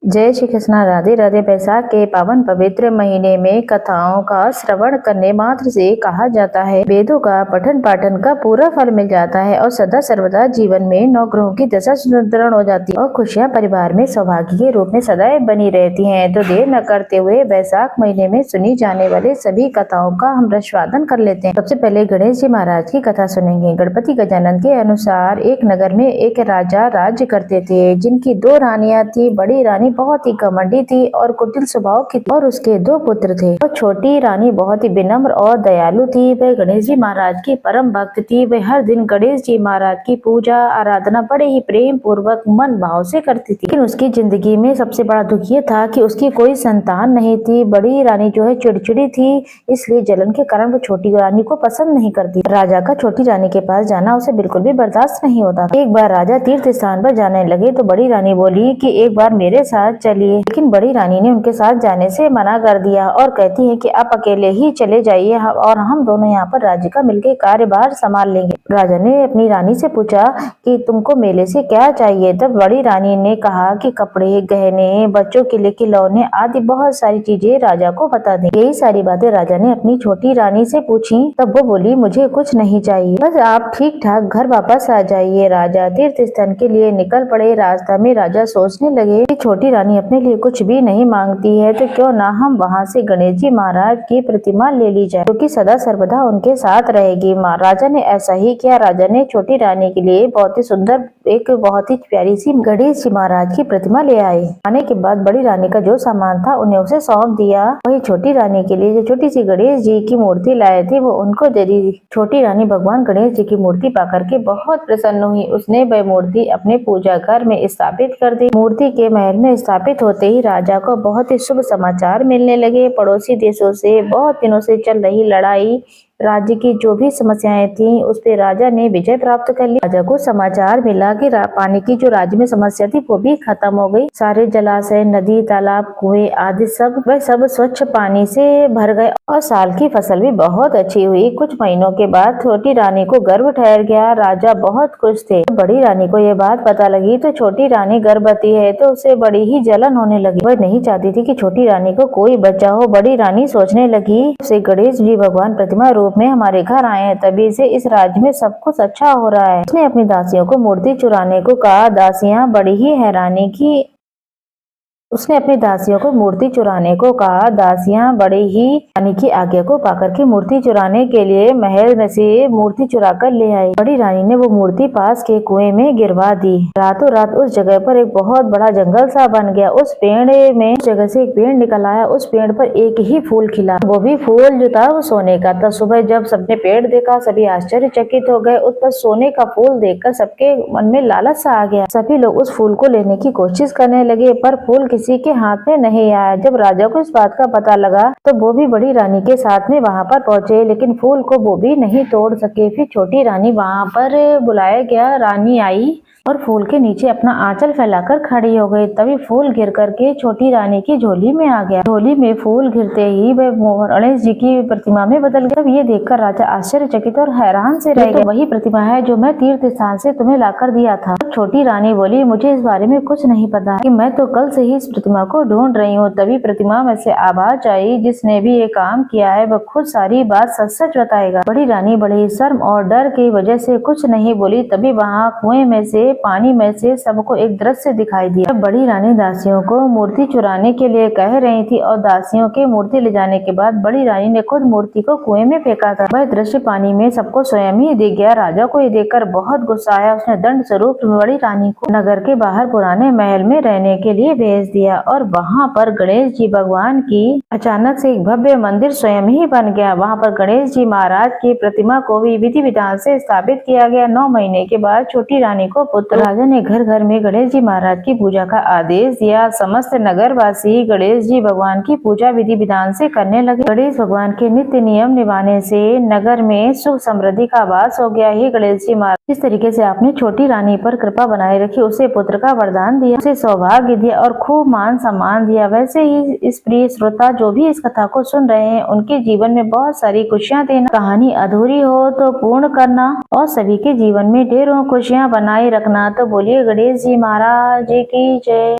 जय श्री कृष्णा। राधे राधे। बैसाख के पावन पवित्र महीने में कथाओं का श्रवण करने मात्र से कहा जाता है वेदों का पठन पाठन का पूरा फल मिल जाता है और सदा सर्वदा जीवन में नवग्रहों की दशा सुदृढ़ हो जाती है और खुशियां परिवार में सौभाग्य के रूप में सदैव बनी रहती हैं। तो देर न करते हुए बैसाख महीने में सुनी जाने वाले सभी कथाओं का हम रसवादन कर लेते हैं। सबसे पहले गणेश जी महाराज की कथा सुनेंगे। गणपति गजानन के अनुसार एक नगर में एक राजा राज्य करते थे, जिनकी 2 रानियां थी। बड़ी रानी बहुत ही घमंडी थी और कुटिल स्वभाव की थी और उसके 2 पुत्र थे। और छोटी रानी बहुत ही विनम्र और दयालु थी। वह गणेश जी महाराज की परम भक्त थी। वह हर दिन गणेश जी महाराज की पूजा आराधना बड़े ही प्रेम पूर्वक मन भाव से करती थी। लेकिन उसकी जिंदगी में सबसे बड़ा दुख ये था कि उसकी कोई संतान नहीं थी। बड़ी रानी जो है चिड़चिड़ी थी, इसलिए जलन के कारण वो छोटी रानी को पसंद नहीं करती। राजा का छोटी रानी के पास जाना उसे बिल्कुल भी बर्दाश्त नहीं होता। एक बार राजा तीर्थ स्थान पर जाने लगे तो बड़ी रानी बोली कि एक बार मेरे साथ चलिए। लेकिन बड़ी रानी ने उनके साथ जाने से मना कर दिया और कहती है कि आप अकेले ही चले जाइए और हम दोनों यहाँ पर राज्य का मिलकर कार्यभार संभाल लेंगे। राजा ने अपनी रानी से पूछा कि तुमको मेले से क्या चाहिए। तब बड़ी रानी ने कहा कि कपड़े, गहने, बच्चों के लिए खिलौने आदि बहुत सारी चीजें राजा को बता दी। यही सारी बातें राजा ने अपनी छोटी रानी से पूछी। तब वो बोली मुझे कुछ नहीं चाहिए, बस आप ठीक ठाक घर वापस आ जाइए। राजा तीर्थ स्थान के लिए निकल पड़े। रास्ता में राजा सोचने लगे कि छोटी रानी अपने लिए कुछ भी नहीं मांगती है तो क्यों ना हम वहाँ से गणेश जी महाराज की प्रतिमा ले ली जाए, क्योंकि सदा सर्वदा उनके साथ रहेगी। राजा ने ऐसा ही किया। राजा ने छोटी रानी के लिए बहुत ही सुंदर एक बहुत ही प्यारी सी गणेश जी महाराज की प्रतिमा ले आए। आने के बाद बड़ी रानी का जो सामान था उन्हें उसे सौंप दिया। वही छोटी रानी के लिए जो छोटी सी गणेश जी की मूर्ति लाए थे वो उनको दे दी। छोटी रानी भगवान गणेश जी की मूर्ति पाकर के बहुत प्रसन्न हुई। उसने वह मूर्ति अपने पूजा घर में स्थापित कर दी। मूर्ति के महल में स्थापित होते ही राजा को बहुत ही शुभ समाचार मिलने लगे। पड़ोसी देशों से बहुत दिनों से चल रही लड़ाई, राज्य की जो भी समस्याएं थी उस पे राजा ने विजय प्राप्त कर ली। राजा को समाचार मिला कि पानी की जो राज्य में समस्या थी वो भी खत्म हो गई। सारे जलाशय, नदी, तालाब, कुएं आदि वह सब स्वच्छ पानी से भर गए और साल की फसल भी बहुत अच्छी हुई। कुछ महीनों के बाद छोटी रानी को गर्भ ठहर गया। राजा बहुत खुश थे। बड़ी रानी को यह बात पता लगी तो छोटी रानी गर्भवती है तो उसे बड़ी ही जलन होने लगी। वह नहीं चाहती थी कि छोटी रानी को कोई बच्चा हो। बड़ी रानी सोचने लगी उसे गणेश जी भगवान प्रतिमा रूप में हमारे घर आए हैं, तभी से इस राज्य में सब कुछ अच्छा हो रहा है। उसने अपनी दासियों को मूर्ति चुराने को कहा। दासियां बड़ी ही हैरानी की उसने अपनी दासियों को मूर्ति चुराने को कहा। दासियां बड़ी ही रानी की आज्ञा को पाकर के मूर्ति चुराने के लिए महल में से मूर्ति चुरा कर ले आई। बड़ी रानी ने वो मूर्ति पास के कुएं में गिरवा दी। रातों रात उस जगह पर एक बहुत बड़ा जंगल सा बन गया। उस पेड़ में उस जगह से एक पेड़ निकल आया। उस पेड़ पर एक ही फूल खिला, वो भी फूल जो था वो सोने का था। सुबह जब सबने पेड़ देखा सभी आश्चर्यचकित हो गए। उस पर सोने का फूल देखकर सबके मन में लालच सा आ गया। सभी लोग उस फूल को लेने की कोशिश करने लगे पर फूल किसी के हाथ में नहीं आया। जब राजा को इस बात का पता लगा तो वो भी बड़ी रानी के साथ में वहां पर पहुंचे, लेकिन फूल को वो भी नहीं तोड़ सके। फिर छोटी रानी वहां पर बुलाया गया। रानी आई और फूल के नीचे अपना आंचल फैलाकर खड़ी हो गई। तभी फूल गिर करके छोटी रानी की झोली में आ गया। झोली में फूल गिरते ही वह गणेश जी की प्रतिमा में बदल गया। तब ये देखकर राजा आश्चर्यचकित और हैरान से रह गया। वही प्रतिमा है जो मैं तीर्थ स्थान से तुम्हें लाकर दिया था। छोटी रानी बोली मुझे इस बारे में कुछ नहीं पता कि मैं तो कल से ही इस प्रतिमा को ढूंढ रही हूँ। तभी प्रतिमा में से आवाज आई, जिसने भी ये काम किया है वह खुद सारी बात सच सच बताएगा। बड़ी रानी बड़ी शर्म और डर की वजह से कुछ नहीं बोली। तभी वहाँ कुएं में से पानी में से सबको एक दृश्य दिखाई दिया। बड़ी रानी दासियों को मूर्ति चुराने के लिए कह रही थी और दासियों के मूर्ति ले जाने के बाद बड़ी रानी ने खुद मूर्ति को कुएं में फेंका था। वह दृश्य पानी में सबको स्वयं ही दिख गया। राजा को ये देखकर बहुत गुस्सा आया। उसने दंड स्वरूप बड़ी रानी को नगर के बाहर पुराने महल में रहने के लिए भेज दिया और वहाँ पर गणेश जी भगवान की अचानक से एक भव्य मंदिर स्वयं ही बन गया। वहाँ पर गणेश जी महाराज की प्रतिमा को भी विधि विधान से स्थापित किया गया। 9 महीने के बाद छोटी रानी को पुत्र। राजा ने घर घर में गणेश जी महाराज की पूजा का आदेश दिया। समस्त नगरवासी गणेश जी भगवान की पूजा विधि विधान से करने लगे। गणेश भगवान के नित्य नियम निभाने से नगर में सुख समृद्धि का वास हो गया। ही गणेश जी महाराज, जिस तरीके से आपने छोटी रानी पर कृपा बनाए रखी, उसे पुत्र का वरदान दिया, उसे सौभाग्य दिया और खूब मान सम्मान दिया, वैसे ही इस प्रिय श्रोता जो भी इस कथा को सुन रहे हैं उनके जीवन में बहुत सारी खुशियां देना। कहानी अधूरी हो तो पूर्ण करना और सभी के जीवन में ढेरों खुशियां बनाए रखना। तो बोलिए गणेश जी महाराज की जय।